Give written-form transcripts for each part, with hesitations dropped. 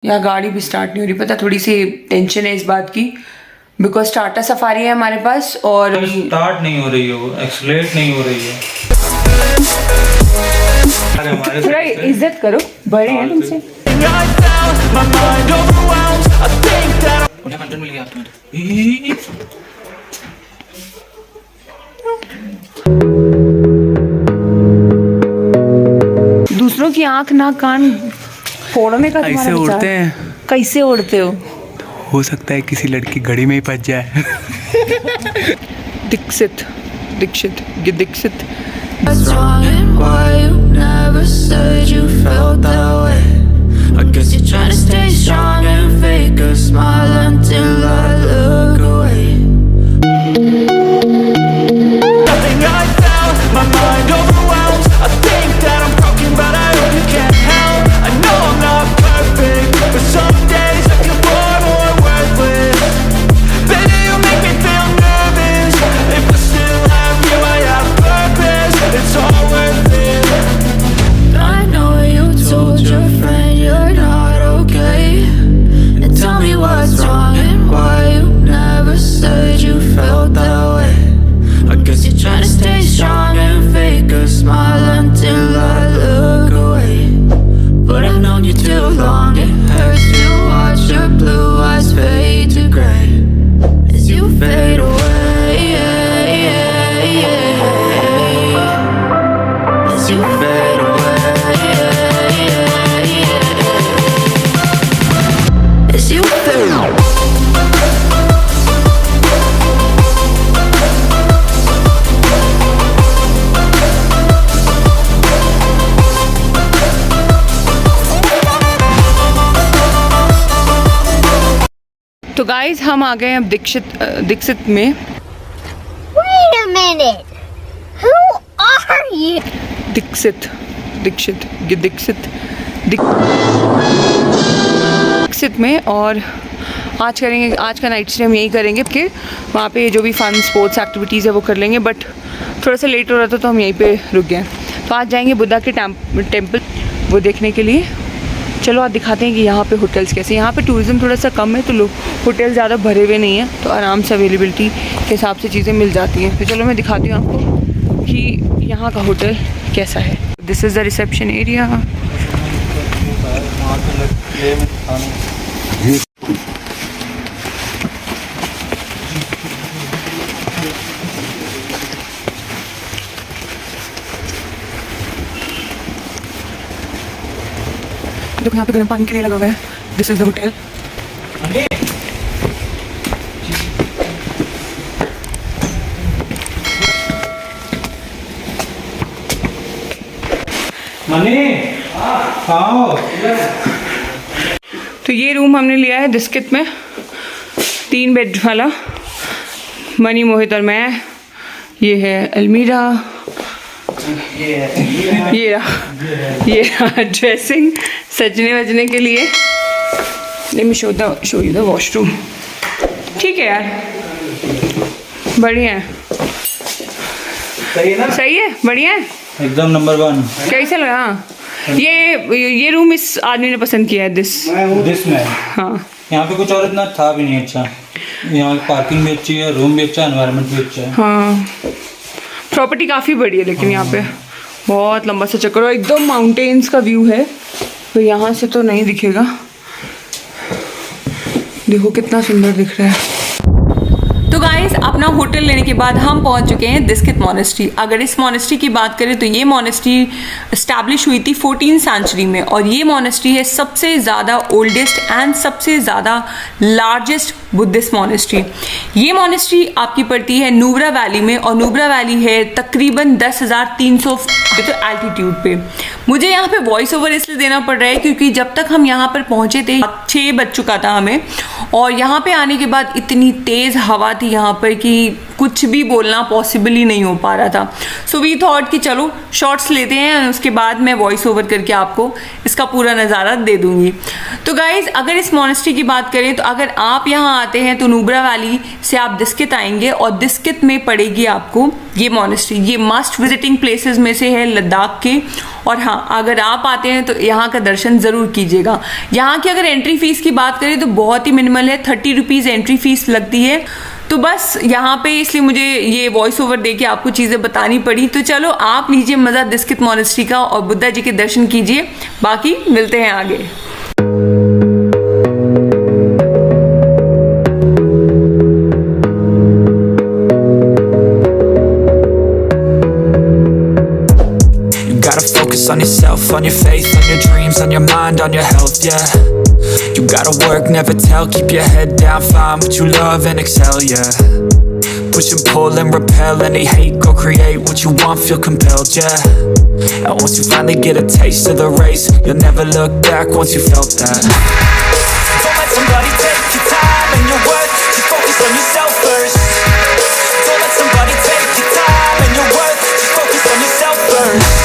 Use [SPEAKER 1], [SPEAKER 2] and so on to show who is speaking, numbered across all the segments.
[SPEAKER 1] यहाँ गाड़ी भी स्टार्ट नहीं हो रही, पता थोड़ी सी टेंशन है इस बात की, बिकॉज टाटा सफारी है हमारे पास और
[SPEAKER 2] स्टार्ट नहीं हो रही है, वो एक्सीलरेट नहीं हो रही है।
[SPEAKER 1] थोड़ा इज्जत करो, बड़े हैं तुमसे।
[SPEAKER 2] कंटेंट मिल गया आपको।
[SPEAKER 1] दूसरों की आंख नाक कान फोड़ने का तुम्हारा
[SPEAKER 3] ऐसे
[SPEAKER 1] विचार?
[SPEAKER 3] उड़ते हैं।
[SPEAKER 1] कैसे उड़ते
[SPEAKER 3] हो सकता है किसी लड़की घड़ी में ही फंस जाए।
[SPEAKER 1] Dikshit Dikshit Dikshit
[SPEAKER 4] What's wrong and why you never said you felt that way? I guess you're trying to stay strong and fake a smile until I look away. Nothing I found, my mind overwhelmed. I think that I'm broken but I hope you can't help. I know I'm not perfect, but some days I feel more worthless. Baby, you make me feel nervous. If I still have you, I have purpose. It's all worth it. I know you told your friend you're not okay. And tell me what's wrong and why you never said you felt that way. I guess you're trying to stay strong and fake a smile until I look away. But I've known you too long, it hurts to watch your blue eyes fade to gray as you fade away. As you fade away. As you fade away.
[SPEAKER 1] तो guys हम आ गए अब दीक्षित में।
[SPEAKER 5] Wait a minute. Who are you?
[SPEAKER 1] Dixit में, और आज का night stay हम यही करेंगे कि वहाँ पे जो भी फन स्पोर्ट्स एक्टिविटीज़ है वो कर लेंगे, बट थोड़ा सा लेट हो रहा था तो हम यहीं पे रुक गए। तो आज जाएंगे बुद्धा के टेम्पल वो देखने के लिए। चलो आज दिखाते हैं कि यहाँ पे होटल्स कैसे। यहाँ पे टूरिज़्म थोड़ा सा कम है तो लोग होटल ज़्यादा भरे हुए नहीं हैं, तो आराम से अवेलेबिलिटी के हिसाब से चीज़ें मिल जाती हैं। तो चलो मैं दिखाती हूँ आपको कि यहाँ का होटल कैसा है। This is the reception area. देखो यहाँ पे गर्म पानी के लिए लगा हुआ है। This is the hotel.
[SPEAKER 2] Money आओ।
[SPEAKER 1] तो ये रूम हमने लिया है दिस्कित में, 3 बेड वाला। मनी, मोहित और मैं। ये है अलमीरा, ये ड्रेसिंग सजने वजने के लिए। Let me show you the washroom. ठीक है यार, बढ़िया है।
[SPEAKER 2] सही है ना?
[SPEAKER 1] सही है, बढ़िया है,
[SPEAKER 2] एकदम नंबर 1।
[SPEAKER 1] कैसा लगा? हाँ, ये रूम इस आदमी ने पसंद किया है। दिस
[SPEAKER 2] में
[SPEAKER 1] हाँ,
[SPEAKER 2] यहाँ पे कुछ और इतना था भी नहीं अच्छा। यहाँ पार्किंग भी अच्छी है, रूम भी अच्छा है, एनवायरनमेंट भी अच्छा है।
[SPEAKER 1] हाँ प्रॉपर्टी काफ़ी बड़ी है, लेकिन यहाँ पे बहुत लंबा सा चक्कर और एकदम माउंटेन्स का व्यू है। तो यहाँ से तो नहीं दिखेगा। देखो कितना सुंदर दिख रहा है। तो गाइस अपना होटल लेने के बाद हम पहुंच चुके हैं दिस्कित मॉनेस्ट्री। अगर इस मॉनेस्ट्री की बात करें तो ये मॉनेस्ट्री इस्टेब्लिश हुई थी 14वीं सेंचुरी में, और ये मॉनेस्ट्री है सबसे ज़्यादा ओल्डेस्ट एंड सबसे ज़्यादा लार्जेस्ट बुद्धिस्ट मॉनेस्ट्री। ये मॉनेस्ट्री आपकी पड़ती है नुब्रा वैली में, और नुब्रा वैली है तकरीबन 10,300 फीट एल्टीट्यूड पे। मुझे यहाँ पे वॉइस ओवर इसलिए देना पड़ रहा है क्योंकि जब तक हम यहाँ पर पहुँचे थे 6 बज चुका था हमें, और यहाँ पे आने के बाद इतनी तेज़ हवा थी यहाँ पर कि कुछ भी बोलना पॉसिबल ही नहीं हो पा रहा था। सो वी थॉट कि चलो शॉर्ट्स लेते हैं, उसके बाद मैं वॉइस ओवर करके आपको इसका पूरा नज़ारा दे दूंगी। तो गाइज अगर इस मोनेस्ट्री की बात करें तो अगर आप यहाँ आते हैं तो नुब्रा वैली से आप दिस्कित आएंगे और दिस्कित में पड़ेगी आपको ये मोनेस्ट्री। ये मस्ट विजिटिंग प्लेसेस में से है लद्दाख के। और हाँ, अगर आप आते हैं तो यहाँ का दर्शन ज़रूर कीजिएगा। यहाँ की अगर एंट्री फीस की बात करें तो बहुत ही मिनिमल है, 30 रुपीज़ एंट्री फीस लगती है। तो बस यहाँ पे इसलिए मुझे ये वॉइस ओवर दे के आपको चीज़ें बतानी पड़ी। तो चलो आप लीजिए मज़ा दिस्कित मोनेस्ट्री का और बुद्धा जी के दर्शन कीजिए, बाकी मिलते हैं आगे।
[SPEAKER 4] On yourself, on your faith, on your dreams, on your mind, on your health, yeah. You gotta work, never tell, keep your head down, find what you love and excel, yeah. Push and pull and repel any hate, go create what you want, feel compelled, yeah. And once you finally get a taste of the race, you'll never look back once you felt that. Don't let somebody take your time and your worth, just focus on yourself first. Don't let somebody take your time and your worth, just focus on yourself first.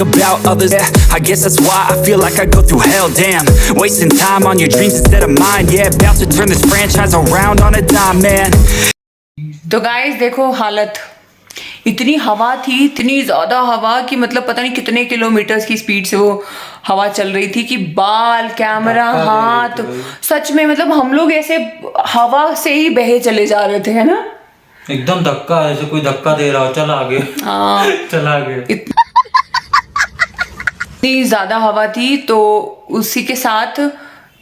[SPEAKER 4] About others, yeah, I guess that's why I feel like I go through hell, damn. Wasting time on your dreams instead of mine, yeah. About to turn this franchise around on a dime, man.
[SPEAKER 1] तो guys देखो हालत, इतनी हवा थी, इतनी ज़्यादा हवा कि मतलब पता नहीं कितने किलोमीटर्स की स्पीड से वो हवा चल रही थी कि बाल, कैमरा, हाथ, सच में मतलब हम लोग ऐसे हवा से ही बहे चले जा रहे थे, है ना?
[SPEAKER 2] एकदम धक्का, ऐसे कोई धक्का दे रहा हो, चला आगे।
[SPEAKER 1] हाँ,
[SPEAKER 2] चला आगे।
[SPEAKER 1] इतनी ज़्यादा हवा थी तो उसी के साथ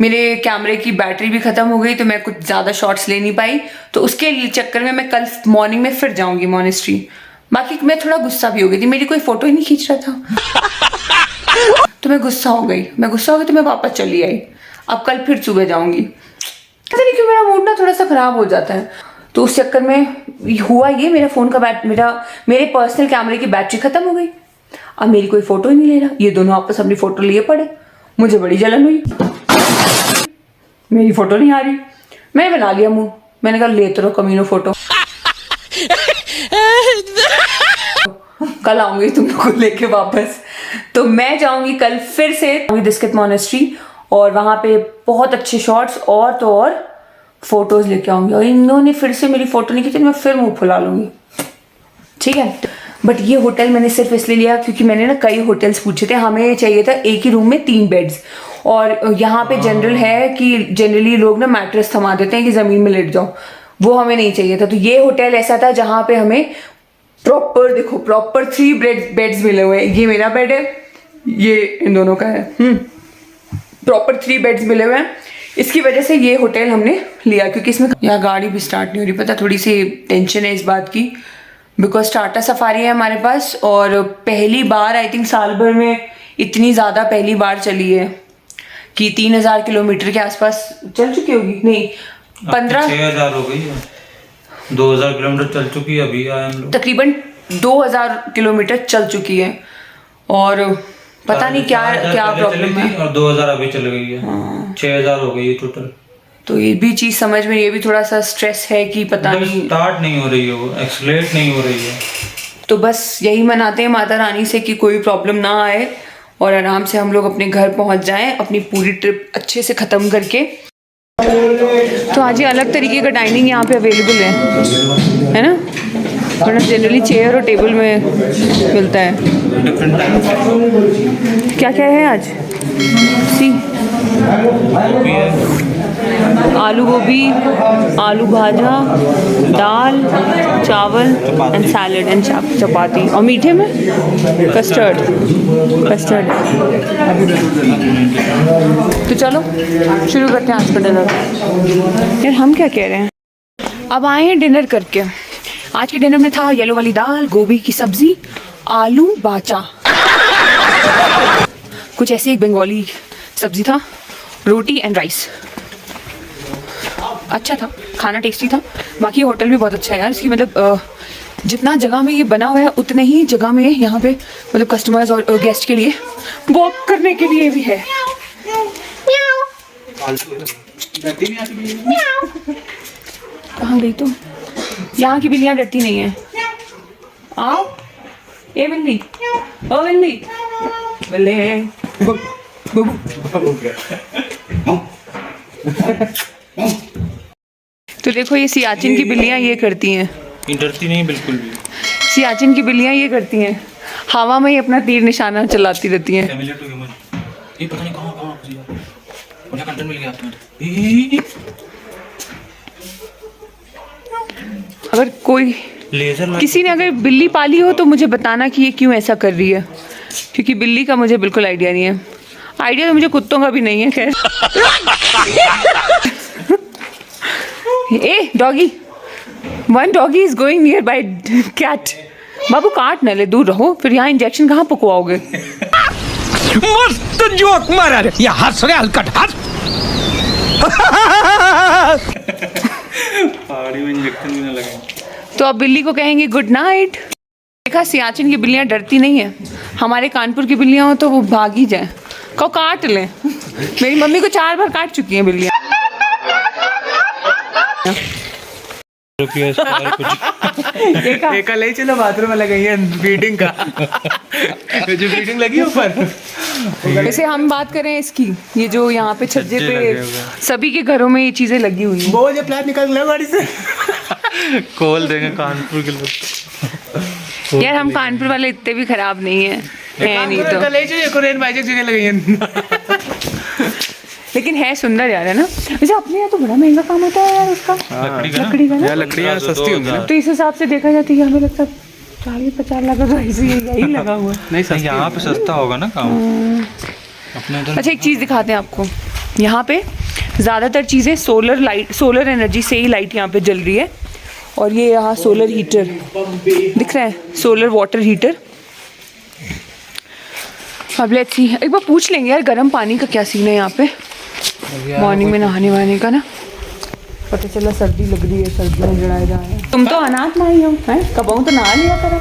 [SPEAKER 1] मेरे कैमरे की बैटरी भी ख़त्म हो गई, तो मैं कुछ ज़्यादा शॉट्स ले नहीं पाई। तो उसके चक्कर में मैं कल मॉर्निंग में फिर जाऊंगी मोनेस्ट्री। बाकी मैं थोड़ा गुस्सा भी हो गई थी, मेरी कोई फ़ोटो ही नहीं खींच रहा था तो मैं गुस्सा हो गई तो मैं वापस चली आई। अब कल फिर सुबह जाऊंगी। पता नहीं क्यों मेरा मूड ना थोड़ा सा ख़राब हो जाता है, तो उस चक्कर में हुआ ये, मेरा फ़ोन का मेरे पर्सनल कैमरे की बैटरी ख़त्म हो गई। अब मेरी कोई फोटो ही नहीं ले रहा, ये दोनों आपस अपनी फोटो लिए पड़े। मुझे बड़ी जलन हुई, मेरी फोटो नहीं आ रही। मैंने बना लिया मुंह, मैंने कहा लेते रहो कमीनों फोटो कल आऊंगी तुम लोग को लेके वापस। तो मैं जाऊंगी कल फिर से दिस्कित मोनेस्ट्री और वहां पे बहुत अच्छे शॉट्स और फोटोज लेके आऊंगी। और इन्होंने फिर से मेरी फोटो नहीं खींची, मैं फिर मुंह फुला लूंगी, ठीक है। बट ये होटल मैंने सिर्फ इसलिए लिया क्योंकि मैंने ना कई होटल्स पूछे थे, हमें चाहिए था एक ही रूम में 3 बेड्स। और यहाँ पे जनरल है कि जनरली लोग ना मैट्रेस थमा देते हैं कि ज़मीन में लेट जाओ, वो हमें नहीं चाहिए था। तो ये होटल ऐसा था जहाँ पे हमें प्रॉपर 3 बेड्स मिले हुए हैं। ये मेरा बेड है, ये इन दोनों का है, प्रॉपर 3 बेड्स मिले हुए हैं। इसकी वजह से ये होटल हमने लिया, क्योंकि इसमें यहाँ गाड़ी भी स्टार्ट नहीं हो रही। पता थोड़ी सी टेंशन है इस बात की, बिकॉज टाटा सफारी है हमारे पास और पहली बार आई थिंक साल भर में इतनी ज़्यादा पहली बार चली है कि 3000 किलोमीटर के आसपास चल चुकी होगी। नहीं
[SPEAKER 2] 6000 हो गई है, 2000 किलोमीटर चल चुकी है अभी आए हम लोग।
[SPEAKER 1] तकरीबन 2000 किलोमीटर चल चुकी है और पता नहीं क्या प्रॉब्लम है।
[SPEAKER 2] और 2000 अभी चल गई है, 6000 हो गई है टोटल।
[SPEAKER 1] तो ये भी चीज़ समझ में, ये भी थोड़ा सा स्ट्रेस है कि पता नहीं
[SPEAKER 2] स्टार्ट नहीं हो रही है, वो एक्सलेट नहीं हो रही है।
[SPEAKER 1] तो बस यही मनाते हैं माता रानी से कि कोई प्रॉब्लम ना आए और आराम से हम लोग अपने घर पहुंच जाएं अपनी पूरी ट्रिप अच्छे से ख़त्म करके। तो आज ये अलग तरीके का डाइनिंग यहाँ पे अवेलेबल है ना, वरना जनरली चेयर और टेबल में मिलता है।
[SPEAKER 2] डिफरेंट टाइप
[SPEAKER 1] क्या क्या है आज? सी
[SPEAKER 2] भी है।
[SPEAKER 1] आलू गोभी, आलू भाजा, दाल, चावल एंड सैलड एंड चपाती। और मीठे में कस्टर्ड। तो चलो शुरू करते हैं आज का डिनर। यार हम क्या कह रहे हैं, अब आए हैं डिनर करके। आज के डिनर में था येलो वाली दाल, गोभी की सब्जी, आलू बाचा, कुछ ऐसी एक बंगाली सब्जी था, रोटी एंड राइस। अच्छा था खाना, टेस्टी था। बाकी होटल भी बहुत अच्छा है यार। इसकी मतलब जितना जगह में ये बना हुआ है उतने ही जगह में यहाँ पे मतलब कस्टमर्स और गेस्ट के लिए वॉक करने के लिए भी है। कहाँ गई तुम? यहाँ की बिल्लियाँ डरती नहीं है। आओ ये बिल्ली, ओ बिल्ली, बिल्ली। तो देखो ये सियाचिन की बिल्लियाँ ये करती हैं।
[SPEAKER 2] डरती नहीं बिल्कुल भी।
[SPEAKER 1] सियाचिन की बिल्लियाँ ये करती हैं, हवा में ही अपना तीर निशाना चलाती रहती हैं।
[SPEAKER 2] Family to human. ये पता नहीं कहाँ मुझे कंटेंट मिल गया तुम्हें।
[SPEAKER 1] अगर कोई
[SPEAKER 2] लेजर
[SPEAKER 1] किसी ने अगर बिल्ली पाली हो तो मुझे बताना कि ये क्यों ऐसा कर रही है, क्योंकि बिल्ली का मुझे बिल्कुल आइडिया नहीं है। आइडिया तो मुझे कुत्तों का भी नहीं है खैर। A doggy, one doggy is going near by cat. बाबू काट न ले, दूर रहो, फिर यहाँ इंजेक्शन कहाँ पकवाओगे?
[SPEAKER 6] मस्त जोक मारा रे, ये हंस रहे हलकट हंस।
[SPEAKER 2] पहाड़ी में इंजेक्शन भी ना लगे।
[SPEAKER 1] तो अब बिल्ली को कहेंगे गुड नाइट। देखा सियाचिन की बिल्लियाँ डरती नहीं है। हमारे कानपुर की बिल्लियाँ हो तो वो भाग ही जाए, को काट लें। मेरी मम्मी को 4 बार काट चुकी हैं बिल्लियाँ। देखा?
[SPEAKER 3] एक ले चलो बाथरूम में लगाई है फीडिंग का। जो फीडिंग लगी ऊपर।
[SPEAKER 1] वैसे हम बात करें इसकी, ये जो यहाँ पे छज्जे पे सभी के घरों में ये चीजें लगी हुई हैं।
[SPEAKER 3] वो जो प्लान निकल गया गाड़ी से।
[SPEAKER 2] खोल देंगे कानपुर के लोग।
[SPEAKER 1] यार हम कानपुर वाले इतने भी खराब नहीं है नहीं तो।
[SPEAKER 3] ले चलो कोरियन बाइजेक जगह लगाई है।
[SPEAKER 1] लेकिन है सुंदर यार, है ना? वैसे अपने यहाँ तो बड़ा महंगा काम होता है यार उसका, लकड़ी का ना।
[SPEAKER 3] लकड़ियाँ सस्ती होंगी ना।
[SPEAKER 1] तो इस हिसाब से देखा जाती है हमें लगता है 40-50 लाख का ऐसे यही लगा हुआ है।
[SPEAKER 2] नहीं यहाँ पे सस्ता होगा ना काम अपने उधर।
[SPEAKER 1] अच्छा एक चीज़ दिखाते हैं आपको। यहाँ पे ज़्यादातर चीज़ें सोलर एनर्जी से ही लाइट यहाँ पे जल रही है। और ये यहाँ सोलर हीटर दिख रहा है, सोलर वाटर हीटर। अब लेट्स सी, एक बार पूछ लेंगे यार गर्म पानी का क्या सीन है यहाँ पे मॉर्निंग में नहाने वाने का ना। पता चला सर्दी लग रही है, सर्दी में जड़ाए जा रहे हैं। तुम तो अनाथ माई हो, हैं? कबाऊ तो नहा लिया करे।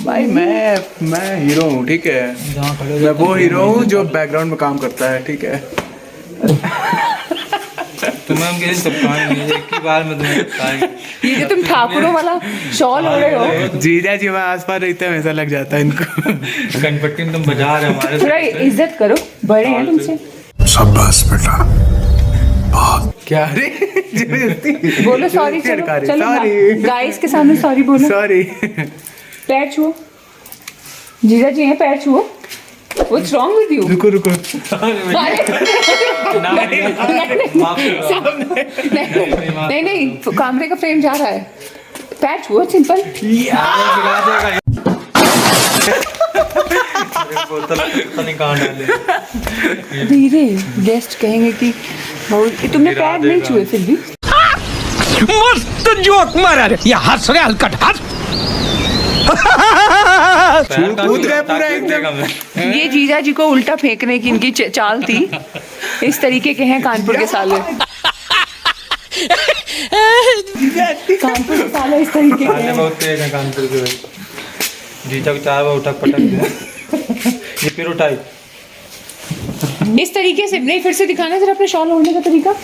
[SPEAKER 3] भाई मैं हीरो हूँ, ठीक है। मैं वो हीरो हूँ जो बैकग्राउंड में काम करता है, ठीक है।
[SPEAKER 2] तुम्हें हम किसी चिपकाएंगे एक ही बार में तुम्हें चिपकाएंगे।
[SPEAKER 1] ये जो तुम ठाकुरों वाला शॉल ओढ़े हो,
[SPEAKER 3] जीजा जी वहाँ आसपास रहते हैं, वैसा लग जाता है इनको।
[SPEAKER 2] कनपट्टी में तुम बजा रहे हमारे।
[SPEAKER 1] थोड़ा इज्जत करो, बड़े हैं तुमसे।
[SPEAKER 6] शाबाश बेटा।
[SPEAKER 3] क्या रे? जबरदस्ती
[SPEAKER 1] बोलो सॉरी, चलो
[SPEAKER 3] सॉरी
[SPEAKER 1] गाइस के सामने सॉरी बोलो।
[SPEAKER 3] सॉरी।
[SPEAKER 1] पैर छुओ, जीजा जी हैं, पैर छुओ। What's wrong with you?
[SPEAKER 3] रुको
[SPEAKER 1] नहीं नहीं, कैमरे का फ्रेम जा रहा है। पैर छुओ, सिंपल। धीरे, गेस्ट कहेंगे कि तुमने पैर नहीं छुए फिर भी।
[SPEAKER 6] मस्त जोक मारा रे, ये हंस रहे हलकट हंस।
[SPEAKER 3] कूद गए पूरा एकदम।
[SPEAKER 1] ये जीजा जी को उल्टा फेंकने की इनकी चाल थी। इस तरीके के हैं कानपुर के साले। कानपुर के साले इस तरीके के हैं।
[SPEAKER 2] बहुत तेज है कानपुर के भाई। जीजा को 4 बार उठक पटक दिया। ये फिर उठाई
[SPEAKER 1] इस तरीके से नहीं। फिर से दिखाना जरा अपने शॉल ओढ़ने का तरीका।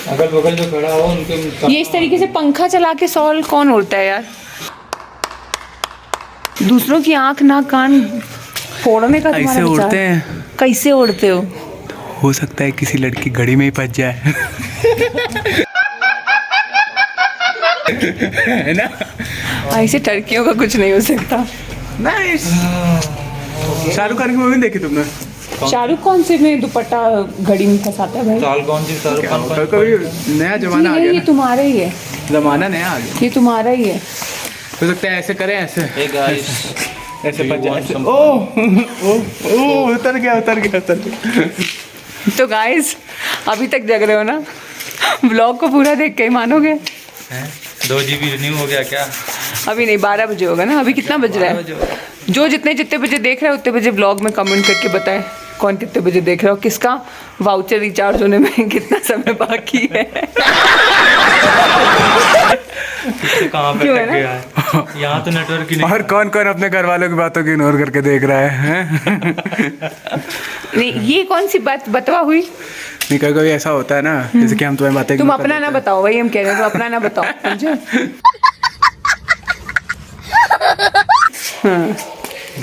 [SPEAKER 2] अगल बगल जो खड़ा हो उनके।
[SPEAKER 1] ये इस तरीके से पंखा चला के शॉल कौन ओढ़ता है यार? दूसरों की आंख नाक कान फोड़ने का तुम्हारा
[SPEAKER 3] ऐसे
[SPEAKER 1] विचार?
[SPEAKER 3] उड़ते हैं।
[SPEAKER 1] कैसे उड़ते
[SPEAKER 3] हो सकता है किसी लड़की घड़ी में ही फंस जाए। है ना?
[SPEAKER 1] ऐसे टर्कियों का कुछ नहीं हो सकता।
[SPEAKER 3] नाइस। शाहरुख खान की मूवी देखी तुमने?
[SPEAKER 1] शाहरुख कौन से में दुपट्टा घड़ी में फंसाता है भाई?
[SPEAKER 2] साल कौन सी शाहरुख खान
[SPEAKER 3] कभी कभी नया जमाना आ
[SPEAKER 1] ये
[SPEAKER 3] गया
[SPEAKER 1] ये
[SPEAKER 3] ना,
[SPEAKER 1] तुम्हारा ही है,
[SPEAKER 3] जमाना नया आ गया।
[SPEAKER 1] ये तुम्हारा ही है।
[SPEAKER 3] हो सकता है ऐसे करें, ऐसे
[SPEAKER 2] Hey guys,
[SPEAKER 3] ऐसे
[SPEAKER 2] Do you
[SPEAKER 3] बच जाए
[SPEAKER 2] want
[SPEAKER 3] ऐसे।
[SPEAKER 2] some
[SPEAKER 3] ओ उतर गया उतर गया उतर गया।
[SPEAKER 1] तो गाइस अभी तक जग रहे हो ना? ब्लॉग को पूरा देख के ही मानोगे।
[SPEAKER 2] 2 GB रिन्यू हो गया क्या?
[SPEAKER 1] अभी नहीं, 12 बजे होगा ना। अभी कितना बज रहा है? जो जितने बजे देख रहे हो उतने बजे ब्लॉग में कमेंट करके बताएं कौन कितने बजे देख रहे हो, किसका वाउचर रिचार्ज होने में कितना समय बाकी है।
[SPEAKER 2] कहाँ पे
[SPEAKER 1] क्यों है
[SPEAKER 2] टक
[SPEAKER 1] ना?
[SPEAKER 2] गया है? यहाँ तो नेटवर्क ही नहीं।
[SPEAKER 3] और कौन कौन अपने घर वालों की बातों को इग्नोर करके देख रहा है?
[SPEAKER 1] नहीं, ये कौन सी बात बतवा हुई?
[SPEAKER 3] नहीं, कभी कभी ऐसा होता है ना, जैसे कि हम तुम्हें बातें
[SPEAKER 1] तुम
[SPEAKER 3] ignore कर
[SPEAKER 1] अपना ना
[SPEAKER 3] देते हैं।
[SPEAKER 1] बताओ, वही हम कह रहे हैं, तुम अपना ना बताओ, समझे?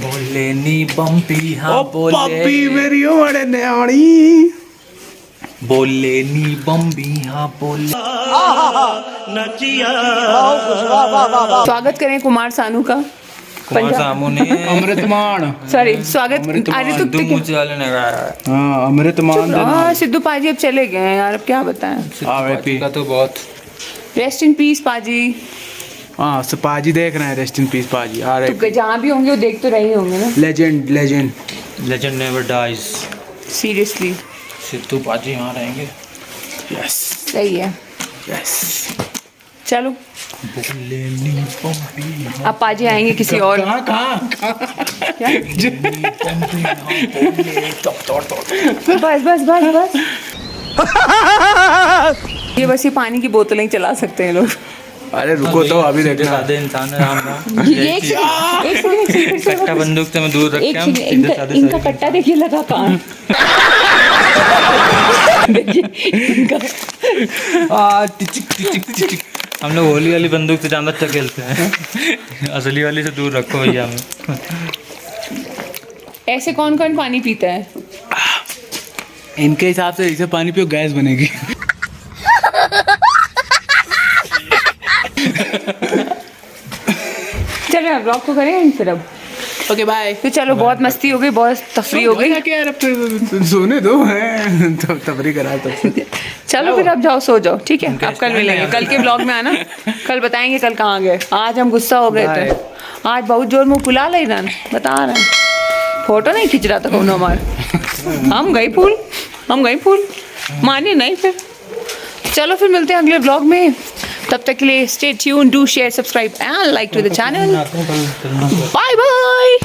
[SPEAKER 2] बोले नी बम्पी हाँ
[SPEAKER 3] ओ
[SPEAKER 2] बोले
[SPEAKER 3] पप्पी मेरी उमड़े न्याणी।
[SPEAKER 2] बोले नी बम्बी हाँ बोले।
[SPEAKER 1] स्वागत करें कुमार सानू का।
[SPEAKER 2] कुमार सामू ने
[SPEAKER 3] अमृतमान।
[SPEAKER 1] सॉरी, स्वागत।
[SPEAKER 3] अमृतमान,
[SPEAKER 1] अरे
[SPEAKER 2] सिद्धू मूसेवाले ने गाया।
[SPEAKER 3] हाँ, अमृतमान।
[SPEAKER 1] हाँ, सिद्धू पाजी अब चले गए हैं यार, अब क्या बताएं।
[SPEAKER 3] R.I.P.
[SPEAKER 2] का तो बहुत
[SPEAKER 1] रेस्ट इन पीस पाजी।
[SPEAKER 3] हाँ, so पाजी देख रहे हैं, रेस्ट इन पीस पाजी। R.I.P.
[SPEAKER 1] तो जहाँ भी होंगे वो देख तो रहे होंगे ना।
[SPEAKER 3] Legend legend.
[SPEAKER 2] Legend never dies.
[SPEAKER 1] Seriously
[SPEAKER 2] Sidhu paaji यहाँ रहेंगे।
[SPEAKER 3] यस
[SPEAKER 1] सही है।
[SPEAKER 3] यस।
[SPEAKER 2] बोले
[SPEAKER 1] चलो
[SPEAKER 2] नी बम्बी
[SPEAKER 1] अब पाजी आएंगे किसी और। बस बस बस बस। ये बस ये पानी की बोतलें ही चला सकते हैं लोग।
[SPEAKER 3] अरे रुको तो अभी
[SPEAKER 2] सीधे
[SPEAKER 3] देखना।
[SPEAKER 2] साधे इंसान है राम राम।
[SPEAKER 1] एक सेकंड
[SPEAKER 2] कट्टा बंदूक से मैं दूर रख
[SPEAKER 1] एक
[SPEAKER 2] के हम
[SPEAKER 1] सेकंड,
[SPEAKER 2] सीधे साधे
[SPEAKER 1] इनका कट्टा देखिए लगा कहाँ। देखिए इनका।
[SPEAKER 2] टिचिक टिचिक टिचिक। हम लोग होली वाली बंदूक से ज़्यादा अच्छा खेलते हैं। असली वाली से दूर रखो भैया हमें।
[SPEAKER 1] ऐसे कौन कौन पानी पीता है?
[SPEAKER 3] इनके हिसाब से इसे पानी पियो गैस बनेगी।
[SPEAKER 1] चलो ब्लॉग को करें फिर अब।
[SPEAKER 3] Okay bye.
[SPEAKER 1] तो चलो बहुत मस्ती हो गई, बहुत तफरी हो गई।
[SPEAKER 3] यार अब तो सोने दो हैं, तो तफरी करा तब से।
[SPEAKER 1] चलो फिर अब जाओ सो जाओ, ठीक है? अब कल मिलेंगे, कल के ब्लॉग में आना, कल बताएंगे कल कहाँ गए। आज हम गुस्सा हो गए थे, आज बहुत जोर मुँह फुला ले रहा, बता रहे हैं। फोटो नहीं खींच रहा था कौन हमारे। हम गए फूल माने नहीं। फिर चलो फिर मिलते हैं अगले ब्लॉग में, तब तक के लिए stay tuned, do share, subscribe and like to the channel. Bye bye.